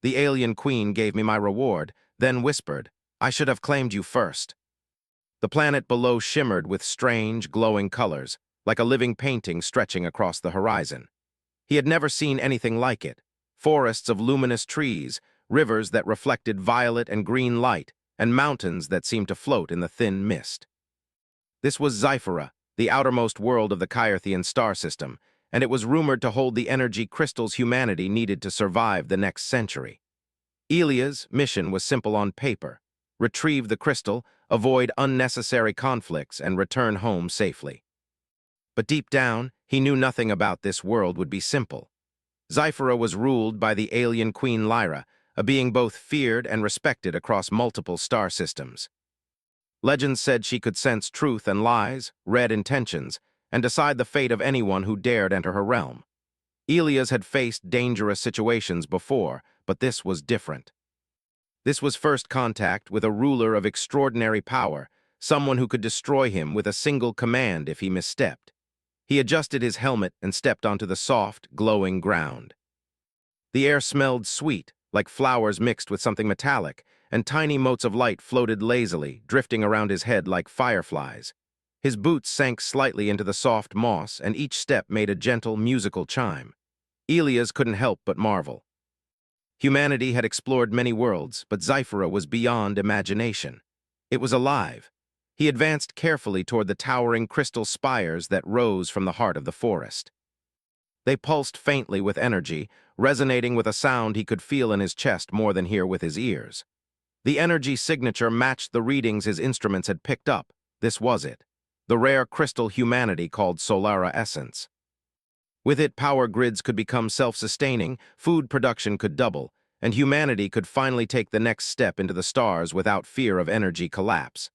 The alien queen gave me my reward, then whispered, "I should have claimed you first." The planet below shimmered with strange, glowing colors, like a living painting stretching across the horizon. He had never seen anything like it. Forests of luminous trees, rivers that reflected violet and green light, and mountains that seemed to float in the thin mist. This was Zyphera, the outermost world of the Kyarthian star system, and it was rumored to hold the energy crystals humanity needed to survive the next century. Elia's mission was simple on paper: retrieve the crystal, avoid unnecessary conflicts, and return home safely. But deep down, he knew nothing about this world would be simple. Zyphera was ruled by the alien Queen Lyra, a being both feared and respected across multiple star systems. Legends said she could sense truth and lies, read intentions, and decide the fate of anyone who dared enter her realm. Elias had faced dangerous situations before, but this was different. This was first contact with a ruler of extraordinary power, someone who could destroy him with a single command if he misstepped. He adjusted his helmet and stepped onto the soft, glowing ground. The air smelled sweet, like flowers mixed with something metallic, and tiny motes of light floated lazily, drifting around his head like fireflies. His boots sank slightly into the soft moss, and each step made a gentle, musical chime. Elias couldn't help but marvel. Humanity had explored many worlds, but Zyphera was beyond imagination. It was alive. He advanced carefully toward the towering crystal spires that rose from the heart of the forest. They pulsed faintly with energy, resonating with a sound he could feel in his chest more than hear with his ears. The energy signature matched the readings his instruments had picked up. This was it, the rare crystal humanity called Solara Essence. With it, power grids could become self-sustaining, food production could double, and humanity could finally take the next step into the stars without fear of energy collapse.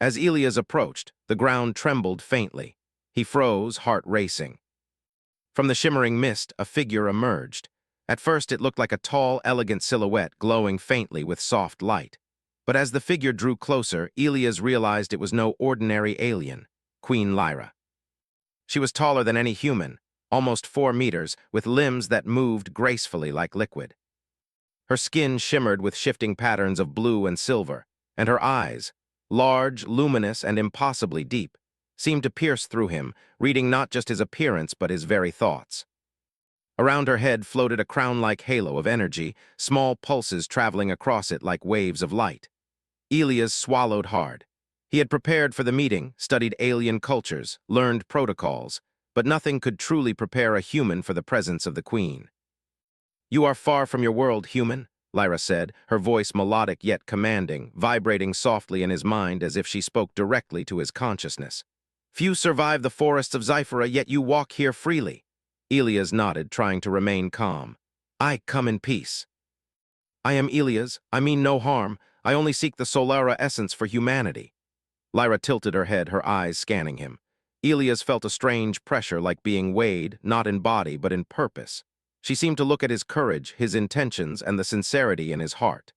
As Elias approached, the ground trembled faintly. He froze, heart racing. From the shimmering mist, a figure emerged. At first, it looked like a tall, elegant silhouette glowing faintly with soft light. But as the figure drew closer, Elias realized it was no ordinary alien, Queen Lyra. She was taller than any human, almost 4 meters, with limbs that moved gracefully like liquid. Her skin shimmered with shifting patterns of blue and silver, and her eyes, large, luminous, and impossibly deep, seemed to pierce through him, reading not just his appearance but his very thoughts. Around her head floated a crown-like halo of energy, small pulses traveling across it like waves of light. Elias swallowed hard. He had prepared for the meeting, studied alien cultures, learned protocols, but nothing could truly prepare a human for the presence of the Queen. "You are far from your world, human," Lyra said, her voice melodic yet commanding, vibrating softly in his mind as if she spoke directly to his consciousness. "Few survive the forests of Zyphera, yet you walk here freely." Elias nodded, trying to remain calm. "I come in peace." "I am Elias. I mean no harm. I only seek the Solara essence for humanity." Lyra tilted her head, her eyes scanning him. Elias felt a strange pressure, like being weighed, not in body, but in purpose. She seemed to look at his courage, his intentions, and the sincerity in his heart.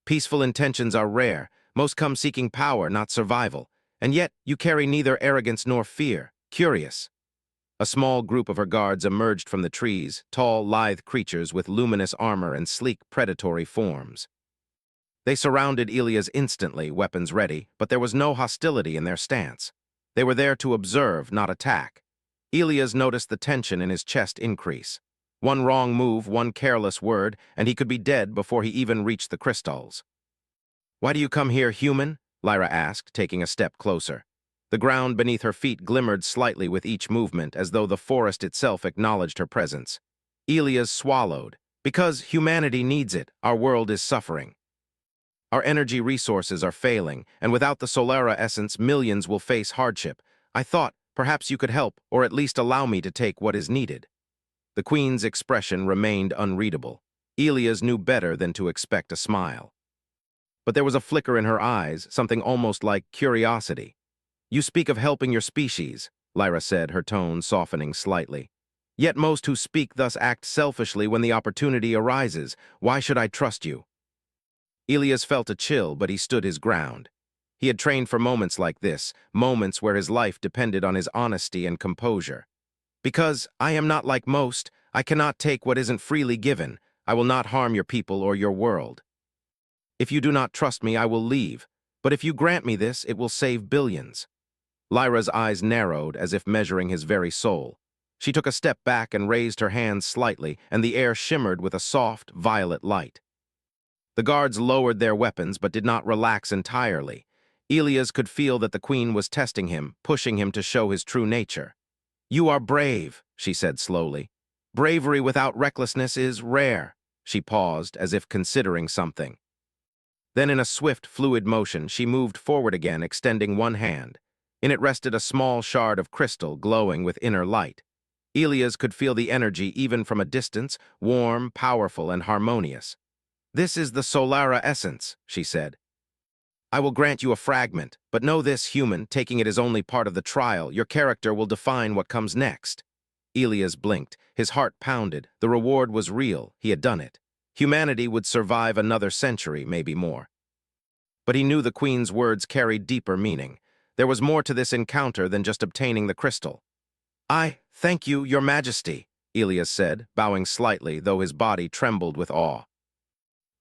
"Peaceful intentions are rare. Most come seeking power, not survival. And yet, you carry neither arrogance nor fear. Curious." A small group of her guards emerged from the trees, tall, lithe creatures with luminous armor and sleek, predatory forms. They surrounded Elias instantly, weapons ready, but there was no hostility in their stance. They were there to observe, not attack. Elias noticed the tension in his chest increase. One wrong move, one careless word, and he could be dead before he even reached the crystals. "Why do you come here, human?" Lyra asked, taking a step closer. The ground beneath her feet glimmered slightly with each movement, as though the forest itself acknowledged her presence. Elias swallowed. "Because humanity needs it. Our world is suffering. Our energy resources are failing, and without the Solara essence, millions will face hardship. I thought, perhaps you could help, or at least allow me to take what is needed." The Queen's expression remained unreadable. Elias knew better than to expect a smile. But there was a flicker in her eyes, something almost like curiosity. "You speak of helping your species," Lyra said, her tone softening slightly. "Yet most who speak thus act selfishly when the opportunity arises. Why should I trust you?" Elias felt a chill, but he stood his ground. He had trained for moments like this, moments where his life depended on his honesty and composure. "Because I am not like most, I cannot take what isn't freely given. I will not harm your people or your world. If you do not trust me, I will leave. But if you grant me this, it will save billions." Lyra's eyes narrowed as if measuring his very soul. She took a step back and raised her hands slightly, and the air shimmered with a soft, violet light. The guards lowered their weapons but did not relax entirely. Elias could feel that the queen was testing him, pushing him to show his true nature. "You are brave," she said slowly. "Bravery without recklessness is rare." She paused, as if considering something. Then in a swift, fluid motion, she moved forward again, extending one hand. In it rested a small shard of crystal glowing with inner light. Elias could feel the energy even from a distance, warm, powerful, and harmonious. "This is the Solara essence," she said. "I will grant you a fragment, but know this, human, taking it as only part of the trial, your character will define what comes next." Elias blinked. His heart pounded. The reward was real. He had done it. Humanity would survive another century, maybe more. But he knew the queen's words carried deeper meaning. There was more to this encounter than just obtaining the crystal. "I thank you, your majesty," Elias said, bowing slightly, though his body trembled with awe.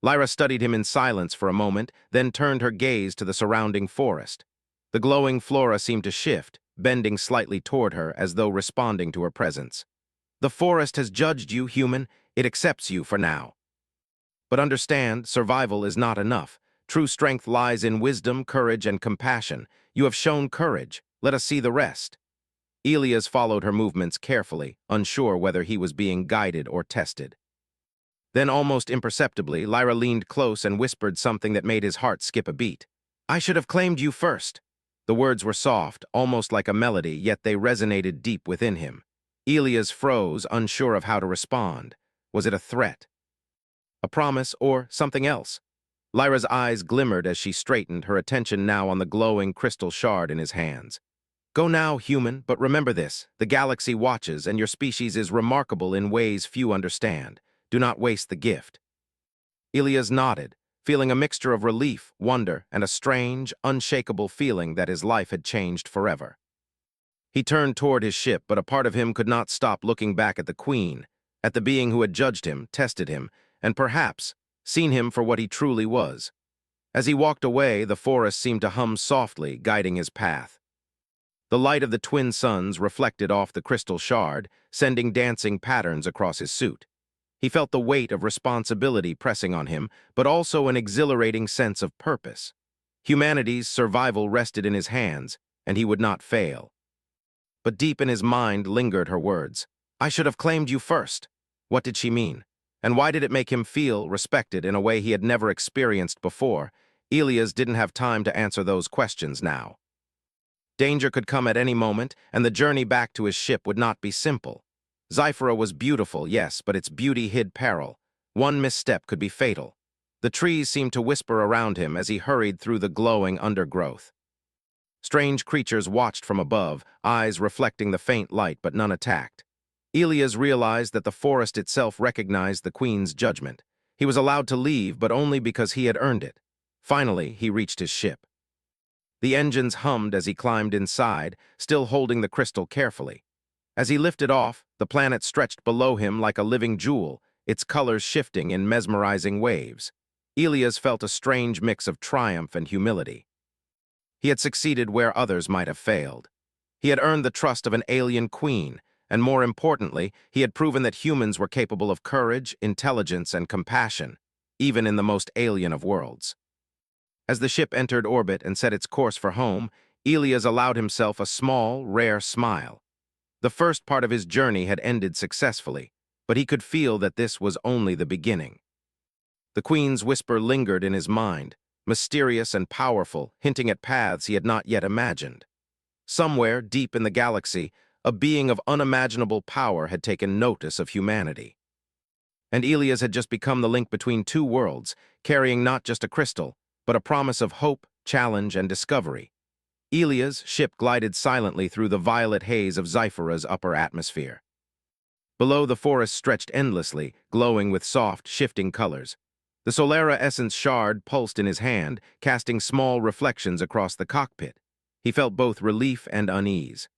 Lyra studied him in silence for a moment, then turned her gaze to the surrounding forest. The glowing flora seemed to shift, bending slightly toward her as though responding to her presence. "The forest has judged you, human. It accepts you for now. But understand, survival is not enough. True strength lies in wisdom, courage, and compassion. You have shown courage. Let us see the rest." Elias followed her movements carefully, unsure whether he was being guided or tested. Then, almost imperceptibly, Lyra leaned close and whispered something that made his heart skip a beat. "I should have claimed you first." The words were soft, almost like a melody, yet they resonated deep within him. Elias froze, unsure of how to respond. Was it a threat? A promise, or something else? Lyra's eyes glimmered as she straightened, her attention now on the glowing crystal shard in his hands. "Go now, human, but remember this. The galaxy watches, and your species is remarkable in ways few understand. Do not waste the gift." Elias nodded, feeling a mixture of relief, wonder, and a strange, unshakable feeling that his life had changed forever. He turned toward his ship, but a part of him could not stop looking back at the queen, at the being who had judged him, tested him, and perhaps seen him for what he truly was. As he walked away, the forest seemed to hum softly, guiding his path. The light of the twin suns reflected off the crystal shard, sending dancing patterns across his suit. He felt the weight of responsibility pressing on him, but also an exhilarating sense of purpose. Humanity's survival rested in his hands, and he would not fail. But deep in his mind lingered her words. "I should have claimed you first." What did she mean? And why did it make him feel respected in a way he had never experienced before? Elias didn't have time to answer those questions now. Danger could come at any moment, and the journey back to his ship would not be simple. Zyphra was beautiful, yes, but its beauty hid peril. One misstep could be fatal. The trees seemed to whisper around him as he hurried through the glowing undergrowth. Strange creatures watched from above, eyes reflecting the faint light, but none attacked. Elias realized that the forest itself recognized the queen's judgment. He was allowed to leave, but only because he had earned it. Finally, he reached his ship. The engines hummed as he climbed inside, still holding the crystal carefully. As he lifted off, the planet stretched below him like a living jewel, its colors shifting in mesmerizing waves. Elias felt a strange mix of triumph and humility. He had succeeded where others might have failed. He had earned the trust of an alien queen, and more importantly, he had proven that humans were capable of courage, intelligence, and compassion, even in the most alien of worlds. As the ship entered orbit and set its course for home, Elias allowed himself a small, rare smile. The first part of his journey had ended successfully, but he could feel that this was only the beginning. The queen's whisper lingered in his mind, mysterious and powerful, hinting at paths he had not yet imagined. Somewhere, deep in the galaxy, a being of unimaginable power had taken notice of humanity. And Elias had just become the link between two worlds, carrying not just a crystal, but a promise of hope, challenge, and discovery. Elias' ship glided silently through the violet haze of Zyphra's upper atmosphere. Below, the forest stretched endlessly, glowing with soft, shifting colors. The Solara essence shard pulsed in his hand, casting small reflections across the cockpit. He felt both relief and unease.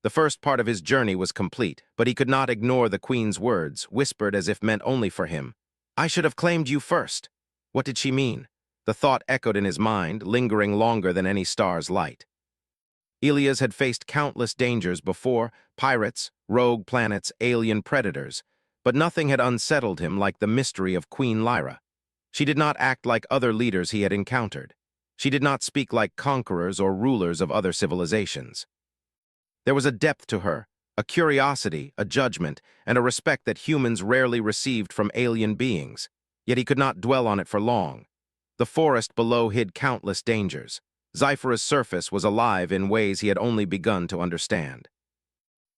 The first part of his journey was complete, but he could not ignore the queen's words, whispered as if meant only for him. I should have claimed you first. What did she mean? The thought echoed in his mind, lingering longer than any star's light. Elias had faced countless dangers before, pirates, rogue planets, alien predators, but nothing had unsettled him like the mystery of Queen Lyra. She did not act like other leaders he had encountered. She did not speak like conquerors or rulers of other civilizations. There was a depth to her, a curiosity, a judgment, and a respect that humans rarely received from alien beings, yet he could not dwell on it for long. The forest below hid countless dangers. Zyphera's surface was alive in ways he had only begun to understand.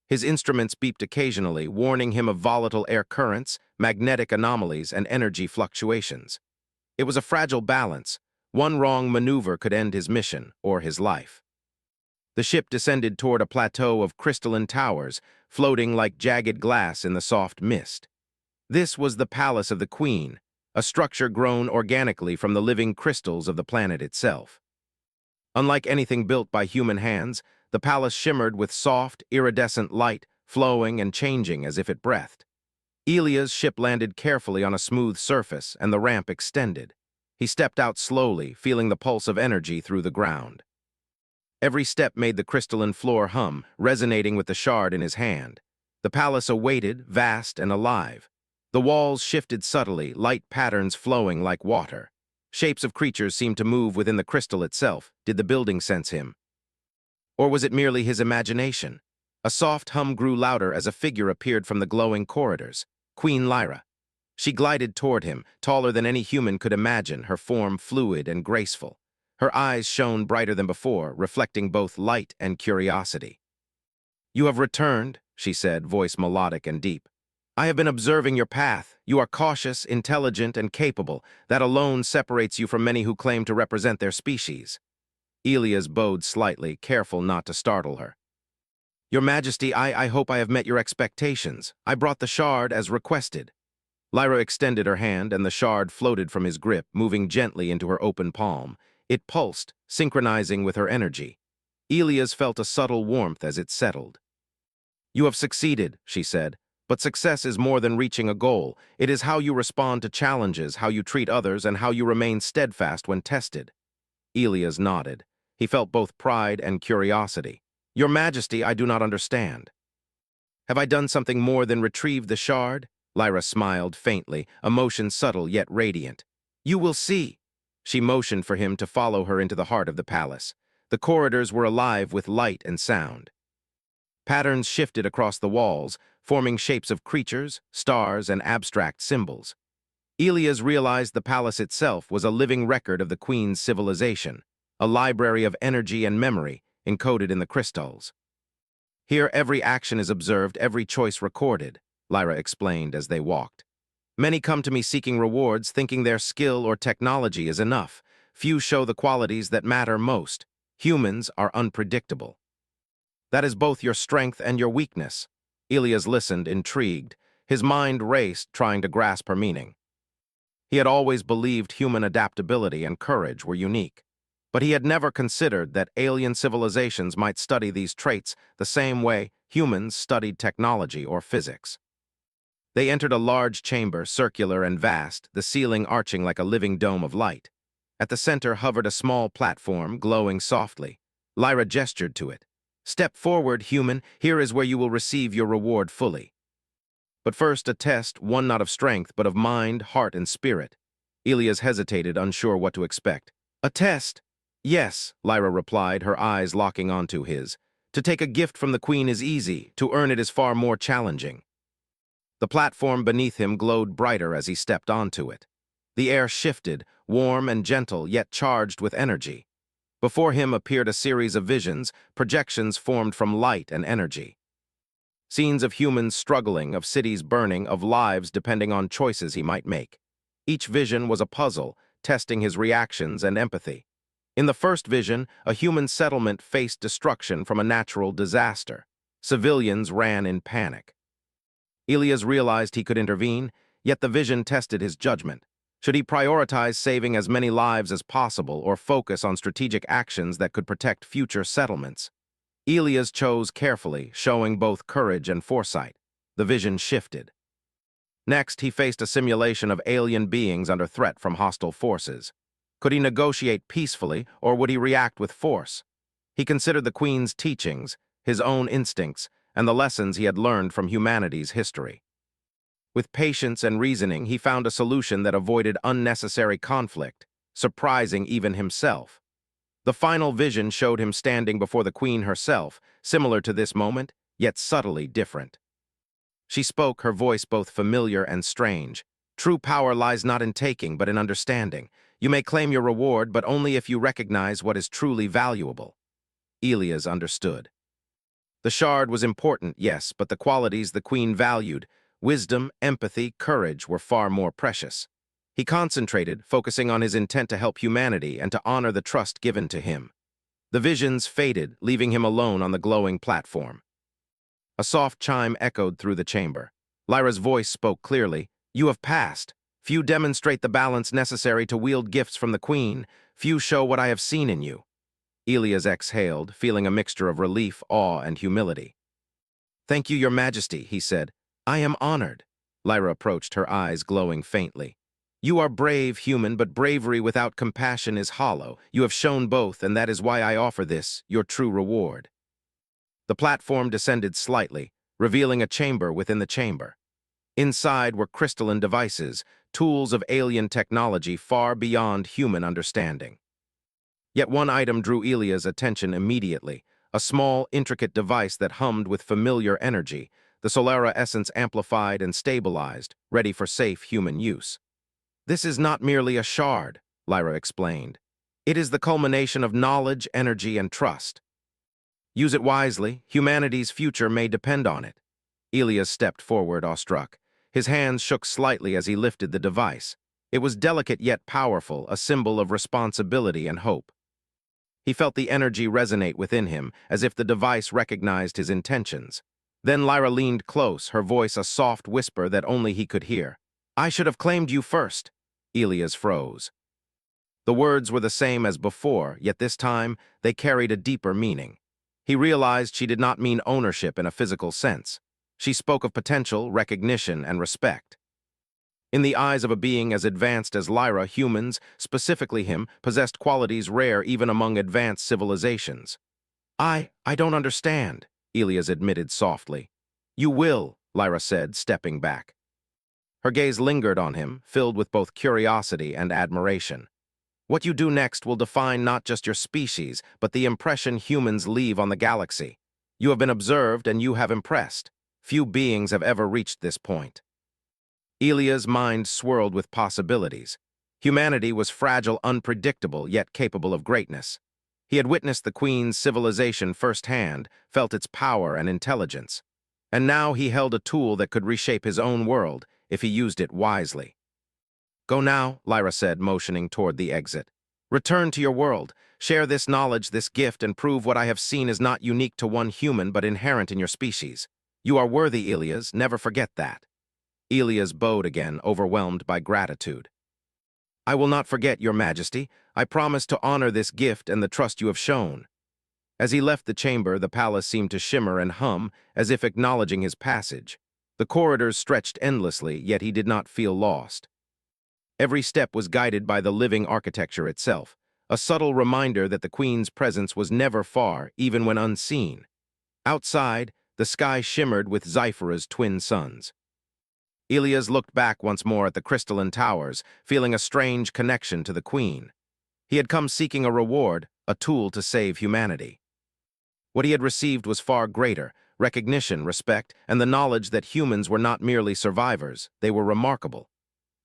His instruments beeped occasionally, warning him of volatile air currents, magnetic anomalies, and energy fluctuations. It was a fragile balance. One wrong maneuver could end his mission or his life. The ship descended toward a plateau of crystalline towers, floating like jagged glass in the soft mist. This was the Palace of the Queen, a structure grown organically from the living crystals of the planet itself. Unlike anything built by human hands, the palace shimmered with soft, iridescent light, flowing and changing as if it breathed. Elia's ship landed carefully on a smooth surface, and the ramp extended. He stepped out slowly, feeling the pulse of energy through the ground. Every step made the crystalline floor hum, resonating with the shard in his hand. The palace awaited, vast and alive. The walls shifted subtly, light patterns flowing like water. Shapes of creatures seemed to move within the crystal itself. Did the building sense him? Or was it merely his imagination? A soft hum grew louder as a figure appeared from the glowing corridors. Queen Lyra. She glided toward him, taller than any human could imagine, her form fluid and graceful. Her eyes shone brighter than before, reflecting both light and curiosity. "You have returned," she said, voice melodic and deep. "I have been observing your path. You are cautious, intelligent, and capable. That alone separates you from many who claim to represent their species." Elias bowed slightly, careful not to startle her. "Your Majesty, I hope I have met your expectations. I brought the shard as requested." Lyra extended her hand, and the shard floated from his grip, moving gently into her open palm. It pulsed, synchronizing with her energy. Elias felt a subtle warmth as it settled. "You have succeeded," she said. "But success is more than reaching a goal. It is how you respond to challenges, how you treat others, and how you remain steadfast when tested." Elias nodded. He felt both pride and curiosity. "Your Majesty, I do not understand." "Have I done something more than retrieve the shard?" Lyra smiled faintly, emotion subtle yet radiant. "You will see." She motioned for him to follow her into the heart of the palace. The corridors were alive with light and sound. Patterns shifted across the walls, forming shapes of creatures, stars, and abstract symbols. Elias realized the palace itself was a living record of the Queen's civilization, a library of energy and memory encoded in the crystals. "Here every action is observed, every choice recorded," Lyra explained as they walked. "Many come to me seeking rewards, thinking their skill or technology is enough. Few show the qualities that matter most. Humans are unpredictable. That is both your strength and your weakness." Elias listened, intrigued. His mind raced, trying to grasp her meaning. He had always believed human adaptability and courage were unique, but he had never considered that alien civilizations might study these traits the same way humans studied technology or physics. They entered a large chamber, circular and vast, the ceiling arching like a living dome of light. At the center hovered a small platform, glowing softly. Lyra gestured to it. "Step forward, human. Here is where you will receive your reward fully." But first a test, one not of strength, but of mind, heart, and spirit. Elias hesitated, unsure what to expect. "A test?" "Yes," Lyra replied, her eyes locking onto his. "To take a gift from the Queen is easy. To earn it is far more challenging." The platform beneath him glowed brighter as he stepped onto it. The air shifted, warm and gentle, yet charged with energy. Before him appeared a series of visions, projections formed from light and energy. Scenes of humans struggling, of cities burning, of lives depending on choices he might make. Each vision was a puzzle, testing his reactions and empathy. In the first vision, a human settlement faced destruction from a natural disaster. Civilians ran in panic. Elias realized he could intervene, yet the vision tested his judgment. Should he prioritize saving as many lives as possible or focus on strategic actions that could protect future settlements? Elias chose carefully, showing both courage and foresight. The vision shifted. Next, he faced a simulation of alien beings under threat from hostile forces. Could he negotiate peacefully, or would he react with force? He considered the Queen's teachings, his own instincts, and the lessons he had learned from humanity's history. With patience and reasoning, he found a solution that avoided unnecessary conflict, surprising even himself. The final vision showed him standing before the Queen herself, similar to this moment, yet subtly different. She spoke, her voice both familiar and strange. True power lies not in taking, but in understanding. You may claim your reward, but only if you recognize what is truly valuable. Elias understood. The shard was important, yes, but the qualities the Queen valued, wisdom, empathy, courage, were far more precious. He concentrated, focusing on his intent to help humanity and to honor the trust given to him. The visions faded, leaving him alone on the glowing platform. A soft chime echoed through the chamber. Lyra's voice spoke clearly. "You have passed. Few demonstrate the balance necessary to wield gifts from the Queen. Few show what I have seen in you." Elias exhaled, feeling a mixture of relief, awe, and humility. "Thank you, Your Majesty," he said. "I am honored." Lyra approached, her eyes glowing faintly. "You are brave, human, but bravery without compassion is hollow. You have shown both, and that is why I offer this, your true reward." The platform descended slightly, revealing a chamber within the chamber. Inside were crystalline devices, tools of alien technology far beyond human understanding. Yet one item drew Elia's attention immediately, a small, intricate device that hummed with familiar energy, the Solara essence amplified and stabilized, ready for safe human use. "This is not merely a shard," Lyra explained. "It is the culmination of knowledge, energy, and trust. Use it wisely, humanity's future may depend on it." Elias stepped forward, awestruck. His hands shook slightly as he lifted the device. It was delicate yet powerful, a symbol of responsibility and hope. He felt the energy resonate within him, as if the device recognized his intentions. Then Lyra leaned close, her voice a soft whisper that only he could hear. "I should have claimed you first." Elias froze. The words were the same as before, yet this time they carried a deeper meaning. He realized she did not mean ownership in a physical sense. She spoke of potential, recognition, and respect. In the eyes of a being as advanced as Lyra, humans, specifically him, possessed qualities rare even among advanced civilizations. I don't understand," Elias admitted softly. "You will," Lyra said, stepping back. Her gaze lingered on him, filled with both curiosity and admiration. "What you do next will define not just your species, but the impression humans leave on the galaxy. You have been observed and you have impressed. Few beings have ever reached this point." Elia's mind swirled with possibilities. Humanity was fragile, unpredictable, yet capable of greatness. He had witnessed the Queen's civilization firsthand, felt its power and intelligence. And now he held a tool that could reshape his own world, if he used it wisely. "Go now," Lyra said, motioning toward the exit. "Return to your world. Share this knowledge, this gift, and prove what I have seen is not unique to one human but inherent in your species. You are worthy, Elias. Never forget that." Elias bowed again, overwhelmed by gratitude. "I will not forget, Your Majesty. I promise to honor this gift and the trust you have shown." As he left the chamber, the palace seemed to shimmer and hum, as if acknowledging his passage. The corridors stretched endlessly, yet he did not feel lost. Every step was guided by the living architecture itself, a subtle reminder that the Queen's presence was never far, even when unseen. Outside, the sky shimmered with Zyphera's twin suns. Elias looked back once more at the crystalline towers, feeling a strange connection to the Queen. He had come seeking a reward, a tool to save humanity. What he had received was far greater: recognition, respect, and the knowledge that humans were not merely survivors, they were remarkable.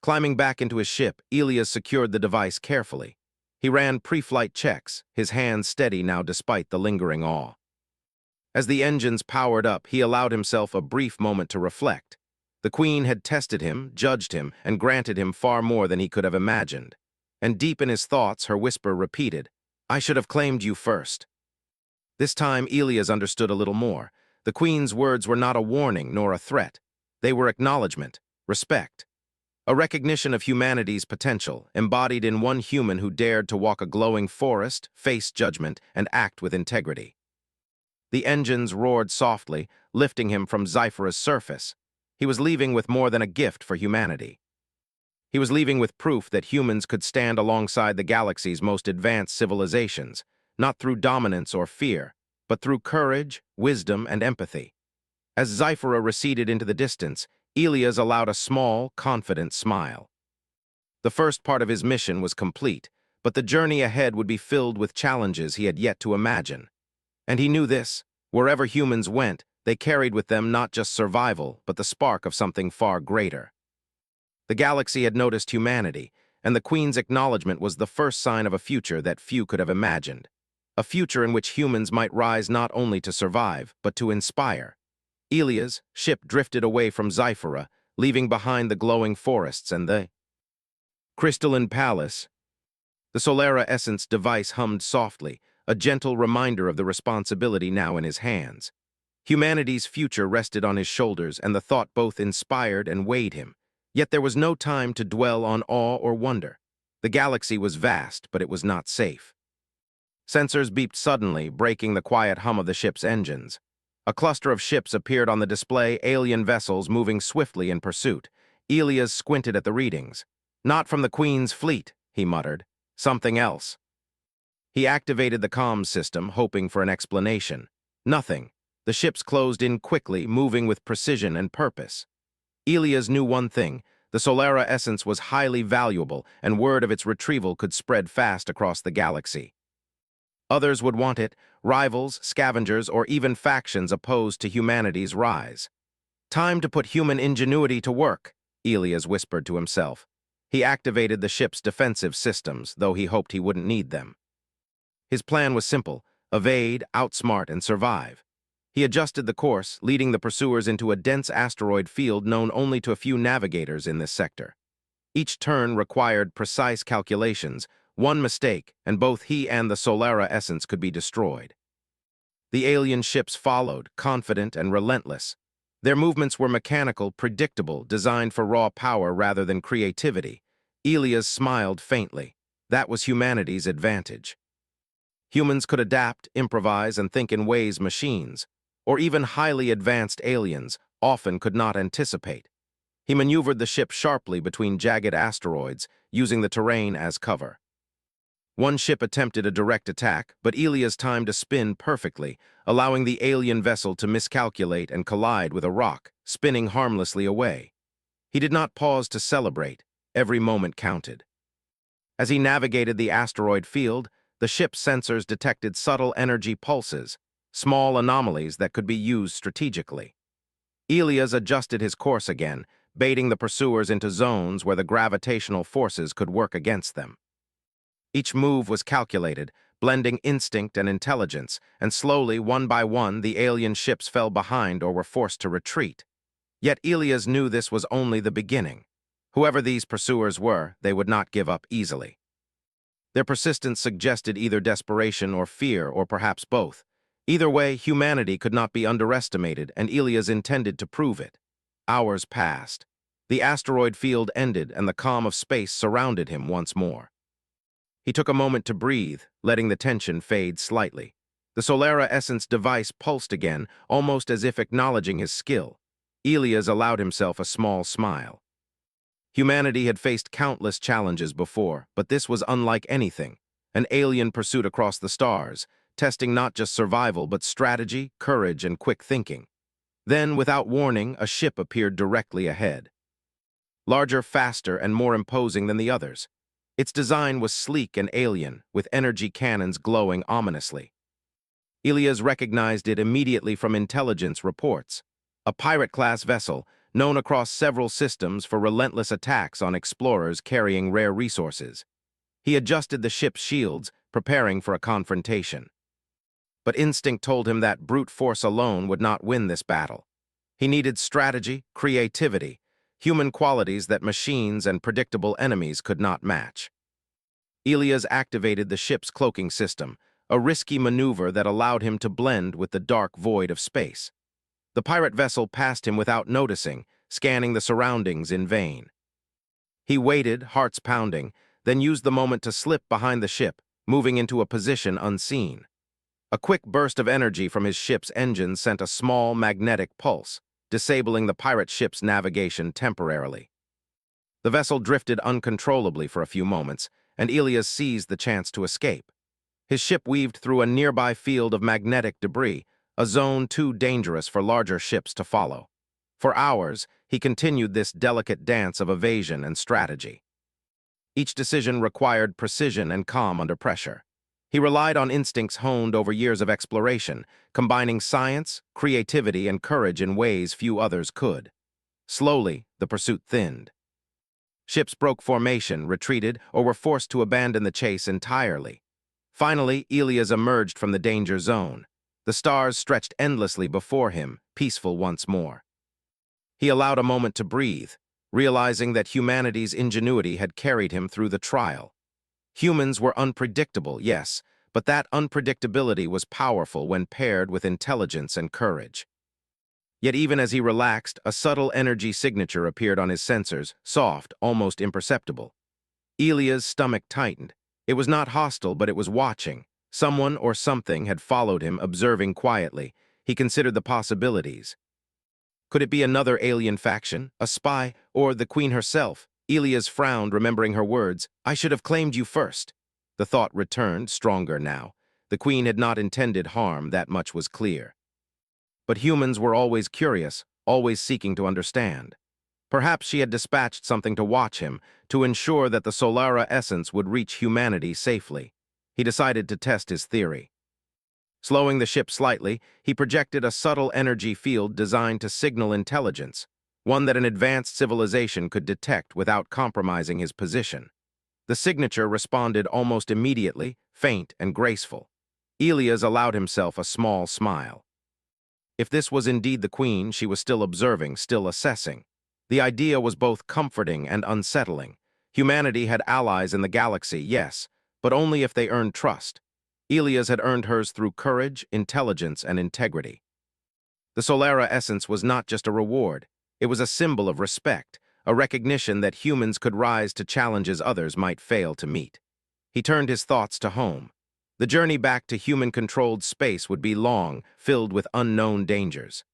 Climbing back into his ship, Elias secured the device carefully. He ran pre-flight checks, his hands steady now despite the lingering awe. As the engines powered up, he allowed himself a brief moment to reflect. The Queen had tested him, judged him, and granted him far more than he could have imagined. And deep in his thoughts, her whisper repeated, "I should have claimed you first." This time, Elias understood a little more. The Queen's words were not a warning nor a threat. They were acknowledgement, respect. A recognition of humanity's potential, embodied in one human who dared to walk a glowing forest, face judgment, and act with integrity. The engines roared softly, lifting him from Zyphera's surface. He was leaving with more than a gift for humanity. He was leaving with proof that humans could stand alongside the galaxy's most advanced civilizations, not through dominance or fear, but through courage, wisdom, and empathy. As Zyphera receded into the distance, Elias allowed a small, confident smile. The first part of his mission was complete, but the journey ahead would be filled with challenges he had yet to imagine. And he knew this: wherever humans went, they carried with them not just survival, but the spark of something far greater. The galaxy had noticed humanity, and the Queen's acknowledgement was the first sign of a future that few could have imagined. A future in which humans might rise not only to survive, but to inspire. Elia's ship drifted away from Zyphera, leaving behind the glowing forests and the crystalline palace. The Solera Essence device hummed softly, a gentle reminder of the responsibility now in his hands. Humanity's future rested on his shoulders, and the thought both inspired and weighed him. Yet there was no time to dwell on awe or wonder. The galaxy was vast, but it was not safe. Sensors beeped suddenly, breaking the quiet hum of the ship's engines. A cluster of ships appeared on the display, alien vessels moving swiftly in pursuit. Elias squinted at the readings. "Not from the Queen's fleet," he muttered. "Something else." He activated the comms system, hoping for an explanation. Nothing. The ships closed in quickly, moving with precision and purpose. Elias knew one thing: the Solera Essence was highly valuable, and word of its retrieval could spread fast across the galaxy. Others would want it: rivals, scavengers, or even factions opposed to humanity's rise. "Time to put human ingenuity to work," Elias whispered to himself. He activated the ship's defensive systems, though he hoped he wouldn't need them. His plan was simple: evade, outsmart, and survive. He adjusted the course, leading the pursuers into a dense asteroid field known only to a few navigators in this sector. Each turn required precise calculations. One mistake, and both he and the Solera Essence could be destroyed. The alien ships followed, confident and relentless. Their movements were mechanical, predictable, designed for raw power rather than creativity. Elias smiled faintly. That was humanity's advantage. Humans could adapt, improvise, and think in ways machines, or even highly advanced aliens, often could not anticipate. He maneuvered the ship sharply between jagged asteroids, using the terrain as cover. One ship attempted a direct attack, but Elias timed a spin perfectly, allowing the alien vessel to miscalculate and collide with a rock, spinning harmlessly away. He did not pause to celebrate. Every moment counted. As he navigated the asteroid field, the ship's sensors detected subtle energy pulses, small anomalies that could be used strategically. Elias adjusted his course again, baiting the pursuers into zones where the gravitational forces could work against them. Each move was calculated, blending instinct and intelligence, and slowly, one by one, the alien ships fell behind or were forced to retreat. Yet Elias knew this was only the beginning. Whoever these pursuers were, they would not give up easily. Their persistence suggested either desperation or fear, or perhaps both. Either way, humanity could not be underestimated, and Elias intended to prove it. Hours passed. The asteroid field ended, and the calm of space surrounded him once more. He took a moment to breathe, letting the tension fade slightly. The Solera Essence device pulsed again, almost as if acknowledging his skill. Elias allowed himself a small smile. Humanity had faced countless challenges before, but this was unlike anything. An alien pursuit across the stars, testing not just survival but strategy, courage, and quick thinking. Then, without warning, a ship appeared directly ahead. Larger, faster, and more imposing than the others. Its design was sleek and alien, with energy cannons glowing ominously. Elias recognized it immediately from intelligence reports. A pirate-class vessel, known across several systems for relentless attacks on explorers carrying rare resources. He adjusted the ship's shields, preparing for a confrontation. But instinct told him that brute force alone would not win this battle. He needed strategy, creativity, human qualities that machines and predictable enemies could not match. Elias activated the ship's cloaking system, a risky maneuver that allowed him to blend with the dark void of space. The pirate vessel passed him without noticing, scanning the surroundings in vain. He waited, hearts pounding, then used the moment to slip behind the ship, moving into a position unseen. A quick burst of energy from his ship's engine sent a small magnetic pulse, disabling the pirate ship's navigation temporarily. The vessel drifted uncontrollably for a few moments, and Elias seized the chance to escape. His ship weaved through a nearby field of magnetic debris, a zone too dangerous for larger ships to follow. For hours, he continued this delicate dance of evasion and strategy. Each decision required precision and calm under pressure. He relied on instincts honed over years of exploration, combining science, creativity, and courage in ways few others could. Slowly, the pursuit thinned. Ships broke formation, retreated, or were forced to abandon the chase entirely. Finally, Elias emerged from the danger zone. The stars stretched endlessly before him, peaceful once more. He allowed a moment to breathe, realizing that humanity's ingenuity had carried him through the trial. Humans were unpredictable, yes, but that unpredictability was powerful when paired with intelligence and courage. Yet even as he relaxed, a subtle energy signature appeared on his sensors, soft, almost imperceptible. Elias' stomach tightened. It was not hostile, but it was watching. Someone or something had followed him, observing quietly. He considered the possibilities. Could it be another alien faction, a spy, or the Queen herself? Elias frowned, remembering her words, "I should have claimed you first." The thought returned, stronger now. The Queen had not intended harm, that much was clear. But humans were always curious, always seeking to understand. Perhaps she had dispatched something to watch him, to ensure that the Solara essence would reach humanity safely. He decided to test his theory. Slowing the ship slightly, he projected a subtle energy field designed to signal intelligence, one that an advanced civilization could detect without compromising his position. The signature responded almost immediately, faint and graceful. Elias allowed himself a small smile. If this was indeed the Queen, she was still observing, still assessing. The idea was both comforting and unsettling. Humanity had allies in the galaxy, yes, but only if they earned trust. Elias had earned hers through courage, intelligence, and integrity. The Solara essence was not just a reward. It was a symbol of respect, a recognition that humans could rise to challenges others might fail to meet. He turned his thoughts to home. The journey back to human-controlled space would be long, filled with unknown dangers.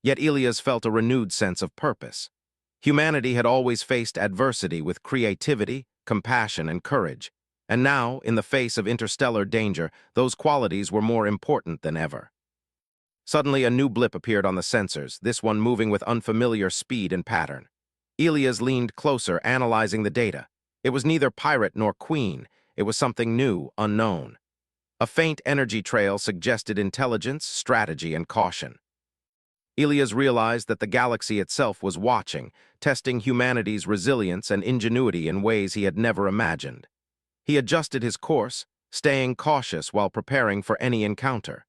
Yet Elias felt a renewed sense of purpose. Humanity had always faced adversity with creativity, compassion, and courage. And now, in the face of interstellar danger, those qualities were more important than ever. Suddenly, a new blip appeared on the sensors, this one moving with unfamiliar speed and pattern. Elias leaned closer, analyzing the data. It was neither pirate nor queen. It was something new, unknown. A faint energy trail suggested intelligence, strategy, and caution. Elias realized that the galaxy itself was watching, testing humanity's resilience and ingenuity in ways he had never imagined. He adjusted his course, staying cautious while preparing for any encounter.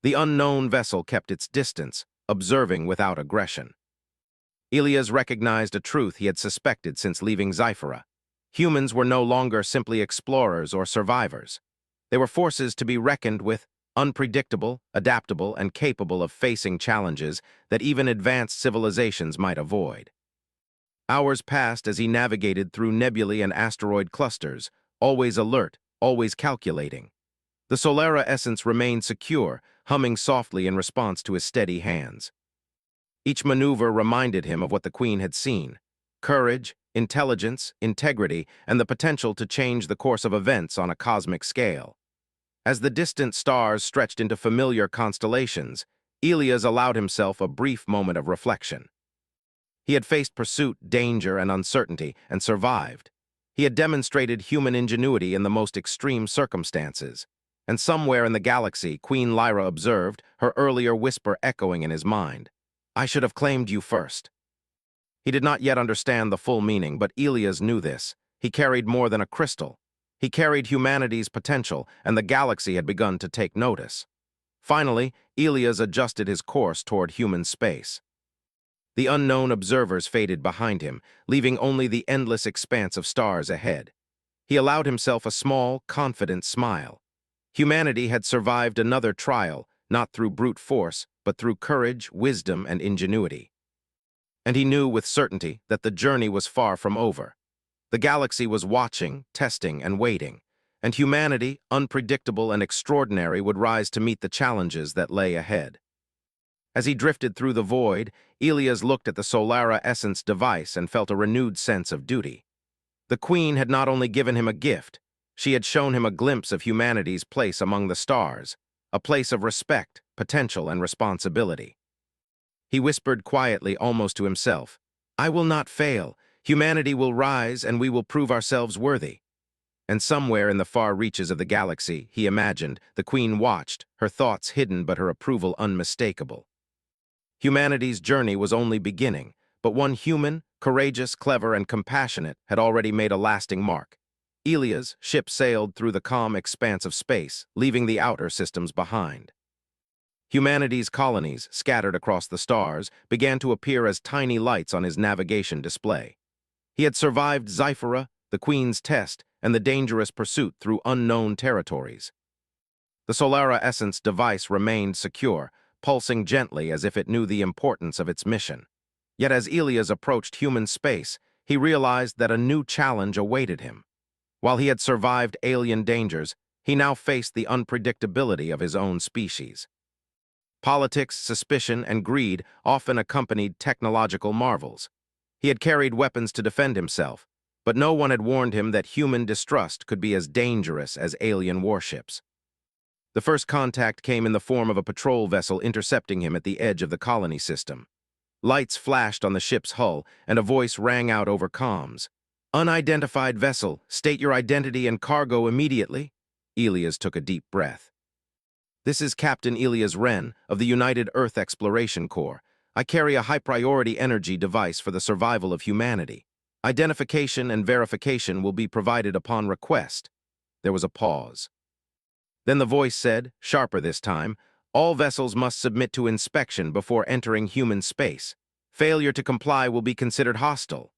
The unknown vessel kept its distance, observing without aggression. Elias recognized a truth he had suspected since leaving Zyphera. Humans were no longer simply explorers or survivors. They were forces to be reckoned with, unpredictable, adaptable, and capable of facing challenges that even advanced civilizations might avoid. Hours passed as he navigated through nebulae and asteroid clusters, always alert, always calculating. The Solara essence remained secure, humming softly in response to his steady hands. Each maneuver reminded him of what the Queen had seen: courage, intelligence, integrity, and the potential to change the course of events on a cosmic scale. As the distant stars stretched into familiar constellations, Elias allowed himself a brief moment of reflection. He had faced pursuit, danger, and uncertainty, and survived. He had demonstrated human ingenuity in the most extreme circumstances. And somewhere in the galaxy, Queen Lyra observed, her earlier whisper echoing in his mind. "I should have claimed you first." He did not yet understand the full meaning, but Elias knew this. He carried more than a crystal. He carried humanity's potential, and the galaxy had begun to take notice. Finally, Elias adjusted his course toward human space. The unknown observers faded behind him, leaving only the endless expanse of stars ahead. He allowed himself a small, confident smile. Humanity had survived another trial, not through brute force, but through courage, wisdom, and ingenuity. And he knew with certainty that the journey was far from over. The galaxy was watching, testing, and waiting, and humanity, unpredictable and extraordinary, would rise to meet the challenges that lay ahead. As he drifted through the void, Elias looked at the Solara Essence device and felt a renewed sense of duty. The Queen had not only given him a gift, she had shown him a glimpse of humanity's place among the stars, a place of respect, potential, and responsibility. He whispered quietly, almost to himself, "I will not fail. Humanity will rise, and we will prove ourselves worthy." And somewhere in the far reaches of the galaxy, he imagined, the Queen watched, her thoughts hidden but her approval unmistakable. Humanity's journey was only beginning, but one human, courageous, clever, and compassionate, had already made a lasting mark. Elia's ship sailed through the calm expanse of space, leaving the outer systems behind. Humanity's colonies, scattered across the stars, began to appear as tiny lights on his navigation display. He had survived Zyphera, the Queen's test, and the dangerous pursuit through unknown territories. The Solara Essence device remained secure, pulsing gently as if it knew the importance of its mission. Yet as Elias approached human space, he realized that a new challenge awaited him. While he had survived alien dangers, he now faced the unpredictability of his own species. Politics, suspicion, and greed often accompanied technological marvels. He had carried weapons to defend himself, but no one had warned him that human distrust could be as dangerous as alien warships. The first contact came in the form of a patrol vessel intercepting him at the edge of the colony system. Lights flashed on the ship's hull, and a voice rang out over comms. "Unidentified vessel, state your identity and cargo immediately." Elias took a deep breath. "This is Captain Elias Wren of the United Earth Exploration Corps. I carry a high-priority energy device for the survival of humanity. Identification and verification will be provided upon request." There was a pause. Then the voice said, sharper this time, "All vessels must submit to inspection before entering human space. Failure to comply will be considered hostile."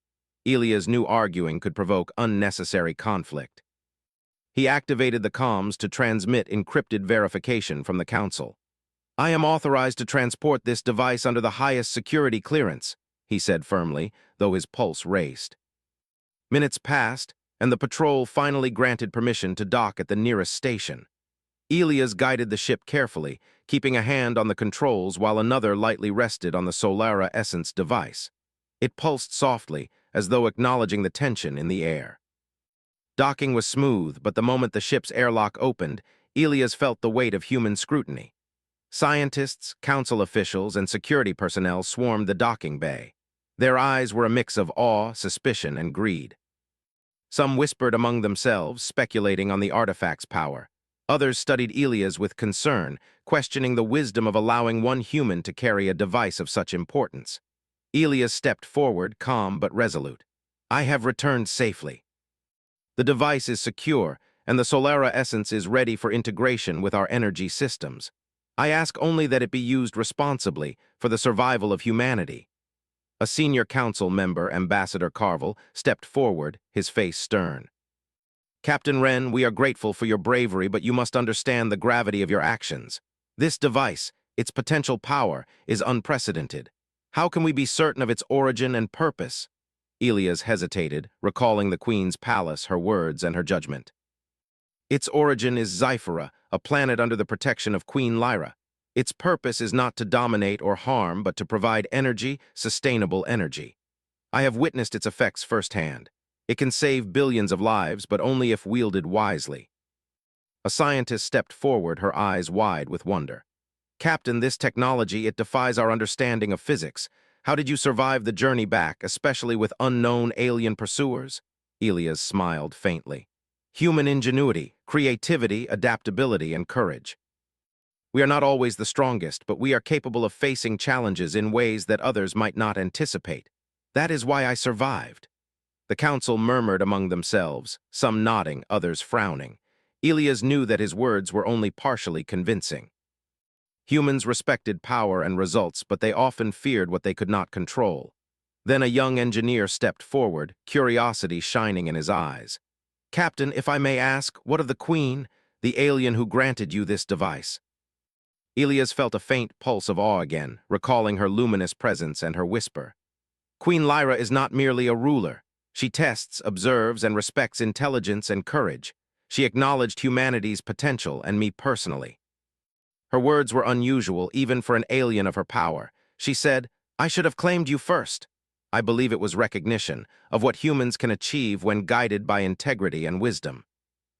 Elias knew arguing could provoke unnecessary conflict. He activated the comms to transmit encrypted verification from the Council. "I am authorized to transport this device under the highest security clearance," he said firmly, though his pulse raced. Minutes passed, and the patrol finally granted permission to dock at the nearest station. Elias guided the ship carefully, keeping a hand on the controls while another lightly rested on the Solara Essence device. It pulsed softly, as though acknowledging the tension in the air. Docking was smooth, but the moment the ship's airlock opened, Elias felt the weight of human scrutiny. Scientists, council officials, and security personnel swarmed the docking bay. Their eyes were a mix of awe, suspicion, and greed. Some whispered among themselves, speculating on the artifact's power. Others studied Elias with concern, questioning the wisdom of allowing one human to carry a device of such importance. Elias stepped forward, calm but resolute. "I have returned safely. The device is secure, and the Solara Essence is ready for integration with our energy systems. I ask only that it be used responsibly for the survival of humanity." A senior council member, Ambassador Carvel, stepped forward, his face stern. "Captain Wren, we are grateful for your bravery, but you must understand the gravity of your actions. This device, its potential power, is unprecedented. How can we be certain of its origin and purpose?" Elias hesitated, recalling the Queen's palace, her words, and her judgment. "Its origin is Zyphera, a planet under the protection of Queen Lyra. Its purpose is not to dominate or harm, but to provide energy, sustainable energy. I have witnessed its effects firsthand. It can save billions of lives, but only if wielded wisely." A scientist stepped forward, her eyes wide with wonder. "Captain, this technology, it defies our understanding of physics. How did you survive the journey back, especially with unknown alien pursuers?" Elias smiled faintly. "Human ingenuity, creativity, adaptability, and courage. We are not always the strongest, but we are capable of facing challenges in ways that others might not anticipate. That is why I survived." The council murmured among themselves, some nodding, others frowning. Elias knew that his words were only partially convincing. Humans respected power and results, but they often feared what they could not control. Then a young engineer stepped forward, curiosity shining in his eyes. "Captain, if I may ask, what of the Queen, the alien who granted you this device?" Elias felt a faint pulse of awe again, recalling her luminous presence and her whisper. "Queen Lyra is not merely a ruler. She tests, observes, and respects intelligence and courage. She acknowledged humanity's potential and me personally." Her words were unusual, even for an alien of her power. She said, "I should have claimed you first." I believe it was recognition of what humans can achieve when guided by integrity and wisdom.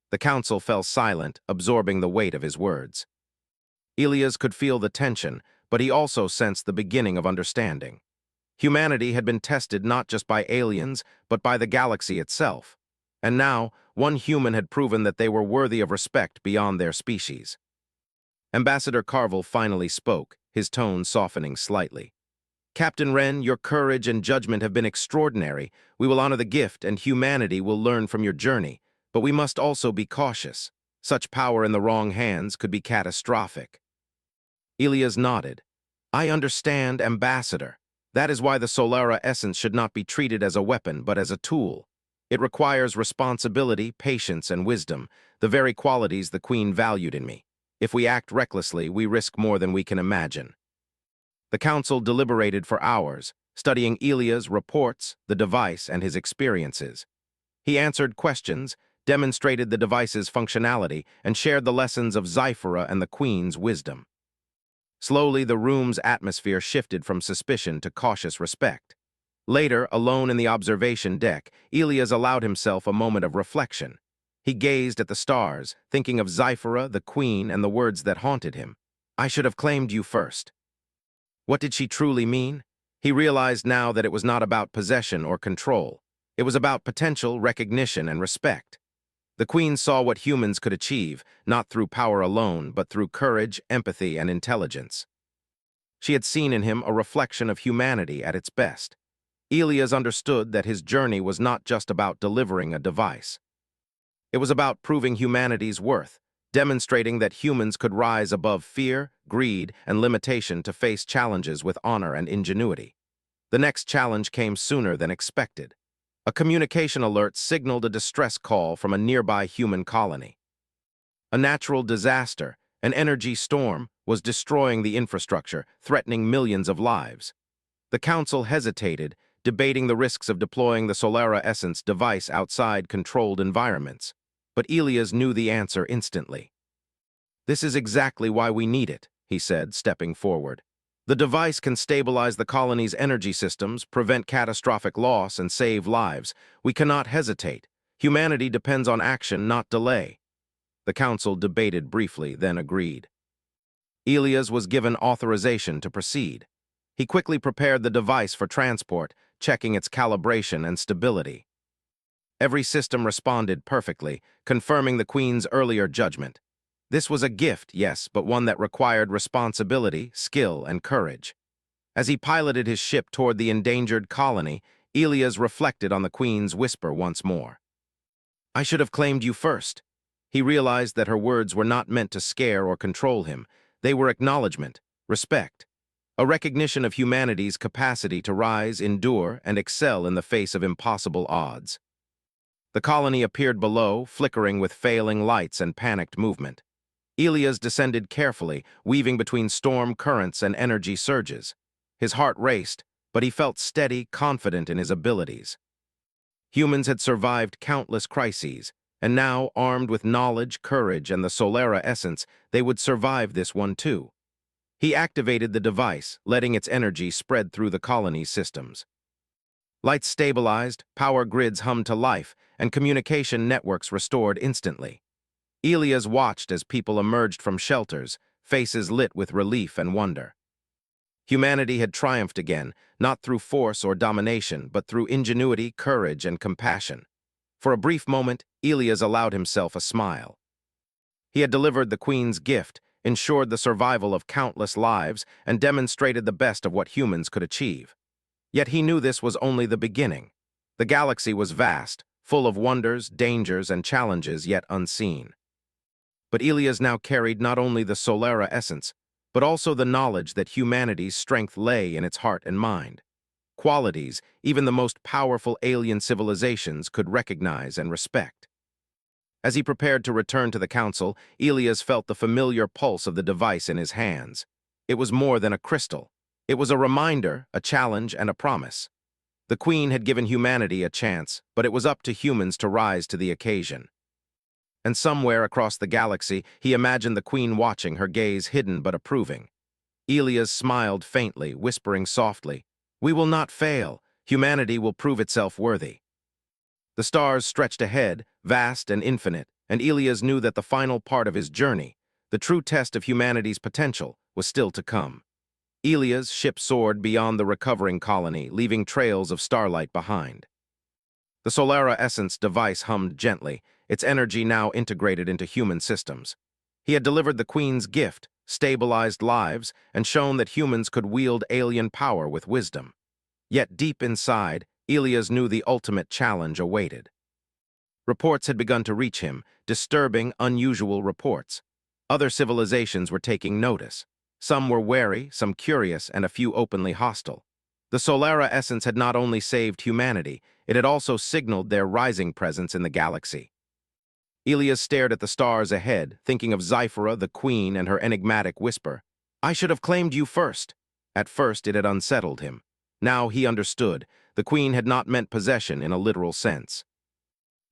The council fell silent, absorbing the weight of his words. Elias could feel the tension, but he also sensed the beginning of understanding. Humanity had been tested not just by aliens, but by the galaxy itself. And now, one human had proven that they were worthy of respect beyond their species. Ambassador Carvel finally spoke, his tone softening slightly. "Captain Wren, your courage and judgment have been extraordinary. We will honor the gift, and humanity will learn from your journey. But we must also be cautious. Such power in the wrong hands could be catastrophic." Elias nodded. "I understand, Ambassador. That is why the Solara essence should not be treated as a weapon, but as a tool. It requires responsibility, patience, and wisdom, the very qualities the Queen valued in me. If we act recklessly, we risk more than we can imagine." The council deliberated for hours, studying Elia's reports, the device, and his experiences. He answered questions, demonstrated the device's functionality, and shared the lessons of Zyphera and the Queen's wisdom. Slowly, the room's atmosphere shifted from suspicion to cautious respect. Later, alone in the observation deck, Elias allowed himself a moment of reflection. He gazed at the stars, thinking of Zyphera, the Queen, and the words that haunted him. "I should have claimed you first." What did she truly mean? He realized now that it was not about possession or control. It was about potential, recognition, and respect. The Queen saw what humans could achieve, not through power alone, but through courage, empathy, and intelligence. She had seen in him a reflection of humanity at its best. Elias understood that his journey was not just about delivering a device. It was about proving humanity's worth, demonstrating that humans could rise above fear, greed, and limitation to face challenges with honor and ingenuity. The next challenge came sooner than expected. A communication alert signaled a distress call from a nearby human colony. A natural disaster, an energy storm, was destroying the infrastructure, threatening millions of lives. The council hesitated, debating the risks of deploying the Solara Essence device outside controlled environments. But Elias knew the answer instantly. "This is exactly why we need it," he said, stepping forward. "The device can stabilize the colony's energy systems, prevent catastrophic loss, and save lives. We cannot hesitate. Humanity depends on action, not delay." The council debated briefly, then agreed. Elias was given authorization to proceed. He quickly prepared the device for transport, checking its calibration and stability. Every system responded perfectly, confirming the Queen's earlier judgment. This was a gift, yes, but one that required responsibility, skill, and courage. As he piloted his ship toward the endangered colony, Elias reflected on the Queen's whisper once more. "I should have claimed you first." He realized that her words were not meant to scare or control him. They were acknowledgement, respect, a recognition of humanity's capacity to rise, endure, and excel in the face of impossible odds. The colony appeared below, flickering with failing lights and panicked movement. Elias descended carefully, weaving between storm currents and energy surges. His heart raced, but he felt steady, confident in his abilities. Humans had survived countless crises, and now, armed with knowledge, courage, and the Solara essence, they would survive this one too. He activated the device, letting its energy spread through the colony's systems. Lights stabilized, power grids hummed to life, and communication networks restored instantly. Elias watched as people emerged from shelters, faces lit with relief and wonder. Humanity had triumphed again, not through force or domination, but through ingenuity, courage, and compassion. For a brief moment, Elias allowed himself a smile. He had delivered the Queen's gift, ensured the survival of countless lives, and demonstrated the best of what humans could achieve. Yet he knew this was only the beginning. The galaxy was vast, full of wonders, dangers, and challenges yet unseen. But Elias now carried not only the Solara essence, but also the knowledge that humanity's strength lay in its heart and mind. Qualities even the most powerful alien civilizations could recognize and respect. As he prepared to return to the council, Elias felt the familiar pulse of the device in his hands. It was more than a crystal. It was a reminder, a challenge, and a promise. The Queen had given humanity a chance, but it was up to humans to rise to the occasion. And somewhere across the galaxy, he imagined the Queen watching, her gaze hidden but approving. Elias smiled faintly, whispering softly, "We will not fail. Humanity will prove itself worthy." The stars stretched ahead, vast and infinite, and Elias knew that the final part of his journey, the true test of humanity's potential, was still to come. Elias' ship soared beyond the recovering colony, leaving trails of starlight behind. The Solara Essence device hummed gently, its energy now integrated into human systems. He had delivered the Queen's gift, stabilized lives, and shown that humans could wield alien power with wisdom. Yet deep inside, Elias knew the ultimate challenge awaited. Reports had begun to reach him, disturbing, unusual reports. Other civilizations were taking notice. Some were wary, some curious, and a few openly hostile. The Solara Essence had not only saved humanity, it had also signaled their rising presence in the galaxy. Elias stared at the stars ahead, thinking of Zyphora, the Queen, and her enigmatic whisper. "I should have claimed you first." At first it had unsettled him. Now he understood. The Queen had not meant possession in a literal sense.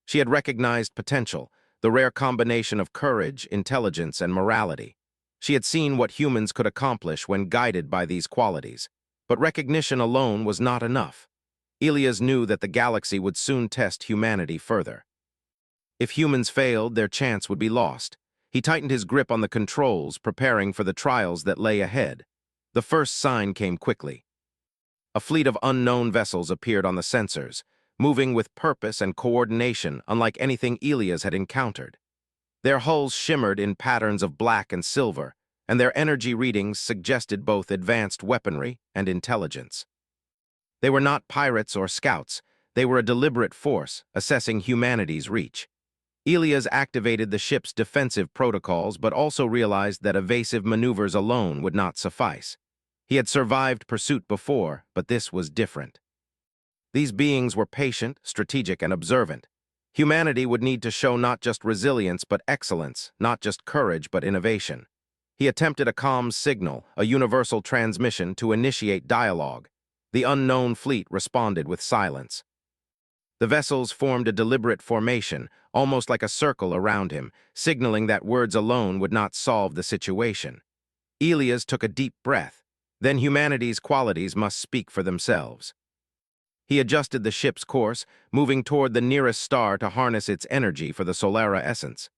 She had recognized potential, the rare combination of courage, intelligence, and morality. She had seen what humans could accomplish when guided by these qualities. But recognition alone was not enough. Elias knew that the galaxy would soon test humanity further. If humans failed, their chance would be lost. He tightened his grip on the controls, preparing for the trials that lay ahead. The first sign came quickly. A fleet of unknown vessels appeared on the sensors, moving with purpose and coordination unlike anything Elias had encountered. Their hulls shimmered in patterns of black and silver, and their energy readings suggested both advanced weaponry and intelligence. They were not pirates or scouts. They were a deliberate force, assessing humanity's reach. Elias activated the ship's defensive protocols but also realized that evasive maneuvers alone would not suffice. He had survived pursuit before, but this was different. These beings were patient, strategic, and observant. Humanity would need to show not just resilience but excellence, not just courage but innovation. He attempted a comms signal, a universal transmission, to initiate dialogue. The unknown fleet responded with silence. The vessels formed a deliberate formation, almost like a circle around him, signaling that words alone would not solve the situation. Elias took a deep breath. Then humanity's qualities must speak for themselves. He adjusted the ship's course, moving toward the nearest star to harness its energy for the Solara Essence.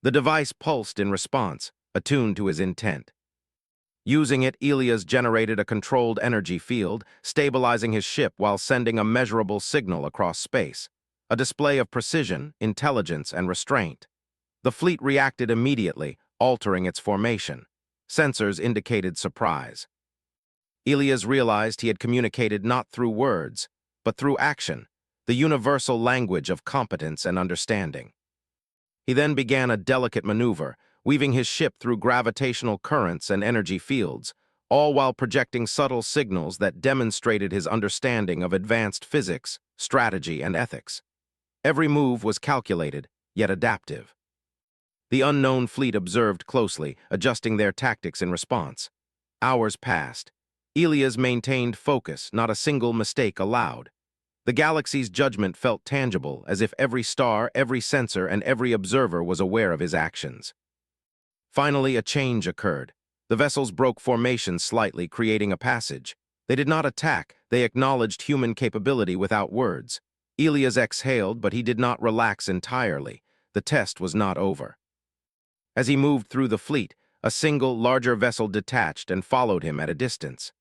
The device pulsed in response, attuned to his intent. Using it, Elias generated a controlled energy field, stabilizing his ship while sending a measurable signal across space, a display of precision, intelligence, and restraint. The fleet reacted immediately, altering its formation. Sensors indicated surprise. Elias realized he had communicated not through words, but through action, the universal language of competence and understanding. He then began a delicate maneuver, weaving his ship through gravitational currents and energy fields, all while projecting subtle signals that demonstrated his understanding of advanced physics, strategy, and ethics. Every move was calculated, yet adaptive. The unknown fleet observed closely, adjusting their tactics in response. Hours passed. Elias maintained focus, not a single mistake allowed. The galaxy's judgment felt tangible, as if every star, every sensor, and every observer was aware of his actions. Finally, a change occurred. The vessels broke formation slightly, creating a passage. They did not attack, they acknowledged human capability without words. Elias exhaled, but he did not relax entirely. The test was not over. As he moved through the fleet, a single, larger vessel detached and followed him at a distance.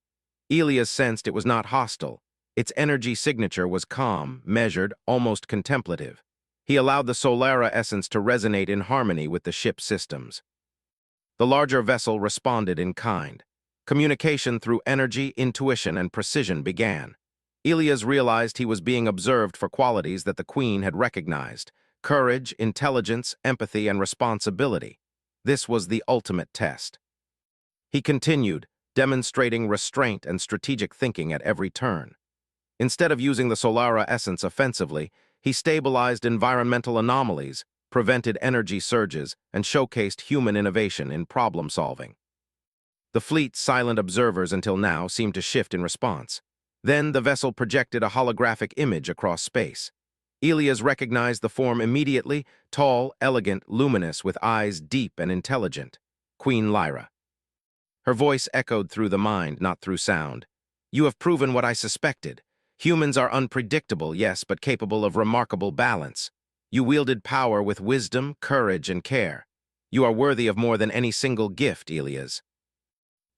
Elias sensed it was not hostile. Its energy signature was calm, measured, almost contemplative. He allowed the Solara Essence to resonate in harmony with the ship's systems. The larger vessel responded in kind. Communication through energy, intuition, and precision began. Elias realized he was being observed for qualities that the Queen had recognized: courage, intelligence, empathy, and responsibility. This was the ultimate test. He continued, demonstrating restraint and strategic thinking at every turn. Instead of using the Solara Essence offensively, he stabilized environmental anomalies, prevented energy surges, and showcased human innovation in problem-solving. The fleet's silent observers until now seemed to shift in response. Then the vessel projected a holographic image across space. Elias recognized the form immediately, tall, elegant, luminous, with eyes deep and intelligent. Queen Lyra. Her voice echoed through the mind, not through sound. You have proven what I suspected. Humans are unpredictable, yes, but capable of remarkable balance. You wielded power with wisdom, courage, and care. You are worthy of more than any single gift, Elias.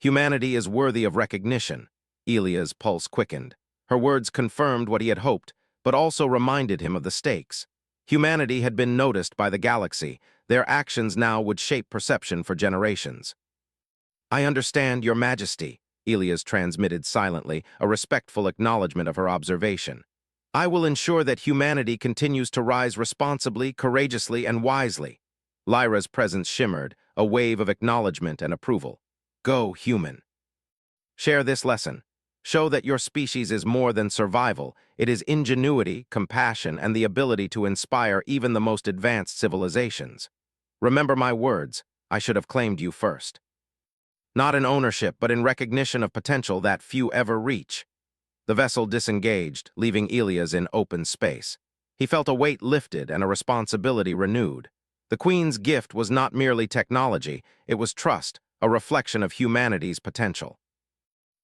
Humanity is worthy of recognition. Elia's pulse quickened. Her words confirmed what he had hoped, but also reminded him of the stakes. Humanity had been noticed by the galaxy. Their actions now would shape perception for generations. I understand, Your Majesty, Elias transmitted silently, a respectful acknowledgement of her observation. I will ensure that humanity continues to rise responsibly, courageously, and wisely. Lyra's presence shimmered, a wave of acknowledgement and approval. Go, human. Share this lesson. Show that your species is more than survival. It is ingenuity, compassion, and the ability to inspire even the most advanced civilizations. Remember my words. I should have claimed you first. Not in ownership, but in recognition of potential that few ever reach. The vessel disengaged, leaving Elias in open space. He felt a weight lifted and a responsibility renewed. The Queen's gift was not merely technology, it was trust, a reflection of humanity's potential.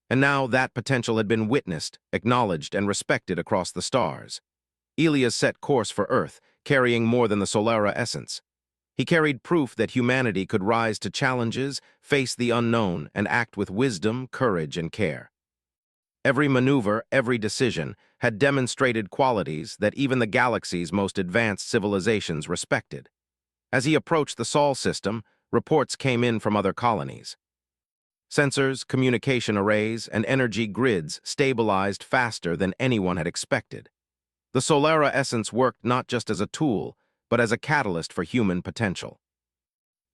And now that potential had been witnessed, acknowledged, and respected across the stars. Elias set course for Earth, carrying more than the Solara essence. He carried proof that humanity could rise to challenges, face the unknown, and act with wisdom, courage, and care. Every maneuver, every decision, had demonstrated qualities that even the galaxy's most advanced civilizations respected. As he approached the Sol system, reports came in from other colonies. Sensors, communication arrays, and energy grids stabilized faster than anyone had expected. The Solara essence worked not just as a tool, but as a catalyst for human potential.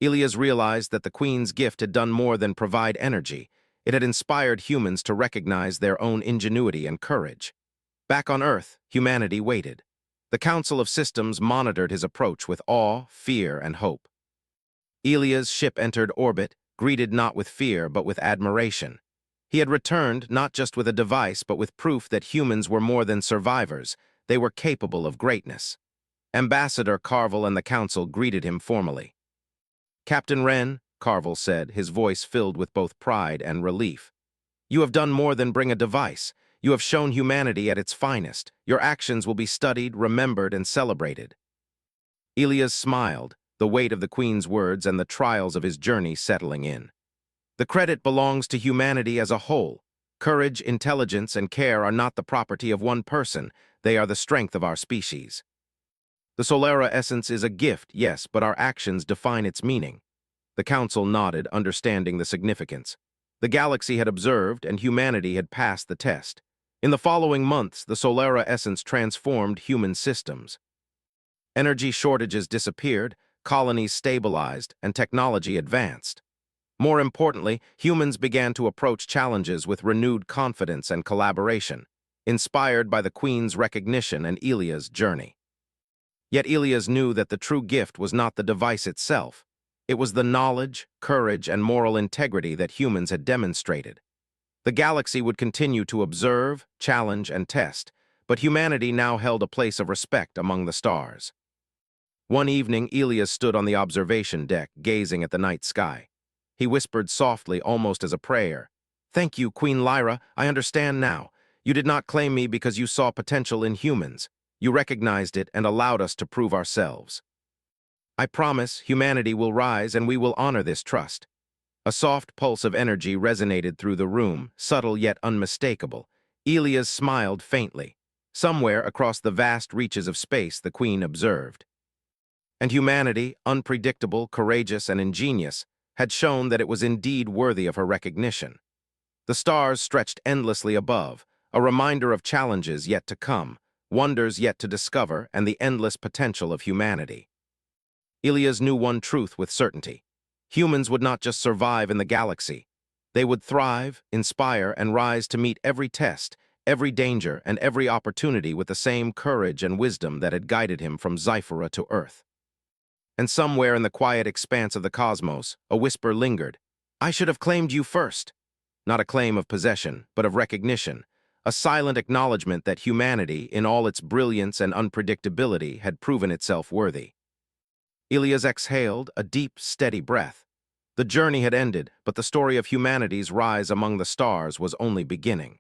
Elias realized that the Queen's gift had done more than provide energy. It had inspired humans to recognize their own ingenuity and courage. Back on Earth, humanity waited. The Council of Systems monitored his approach with awe, fear, and hope. Elias' ship entered orbit, greeted not with fear but with admiration. He had returned not just with a device but with proof that humans were more than survivors, they were capable of greatness. Ambassador Carvel and the Council greeted him formally. Captain Wren, Carvel said, his voice filled with both pride and relief. You have done more than bring a device. You have shown humanity at its finest. Your actions will be studied, remembered, and celebrated. Elias smiled, the weight of the Queen's words and the trials of his journey settling in. The credit belongs to humanity as a whole. Courage, intelligence, and care are not the property of one person. They are the strength of our species. The Solara essence is a gift, yes, but our actions define its meaning. The Council nodded, understanding the significance. The galaxy had observed, and humanity had passed the test. In the following months, the Solara essence transformed human systems. Energy shortages disappeared, colonies stabilized, and technology advanced. More importantly, humans began to approach challenges with renewed confidence and collaboration, inspired by the Queen's recognition and Elias' journey. Yet Elias knew that the true gift was not the device itself. It was the knowledge, courage, and moral integrity that humans had demonstrated. The galaxy would continue to observe, challenge, and test, but humanity now held a place of respect among the stars. One evening, Elias stood on the observation deck, gazing at the night sky. He whispered softly, almost as a prayer, "Thank you, Queen Lyra, I understand now. You did not claim me because you saw potential in humans. You recognized it and allowed us to prove ourselves. I promise humanity will rise and we will honor this trust." A soft pulse of energy resonated through the room, subtle yet unmistakable. Elias smiled faintly. Somewhere across the vast reaches of space, the Queen observed. And humanity, unpredictable, courageous, and ingenious, had shown that it was indeed worthy of her recognition. The stars stretched endlessly above, a reminder of challenges yet to come, wonders yet to discover, and the endless potential of humanity. Elias knew one truth with certainty. Humans would not just survive in the galaxy. They would thrive, inspire, and rise to meet every test, every danger, and every opportunity with the same courage and wisdom that had guided him from Zyphora to Earth. And somewhere in the quiet expanse of the cosmos, a whisper lingered. I should have claimed you first. Not a claim of possession, but of recognition. a silent acknowledgement that humanity, in all its brilliance and unpredictability, had proven itself worthy. Ilias exhaled a deep, steady breath. The journey had ended, but the story of humanity's rise among the stars was only beginning.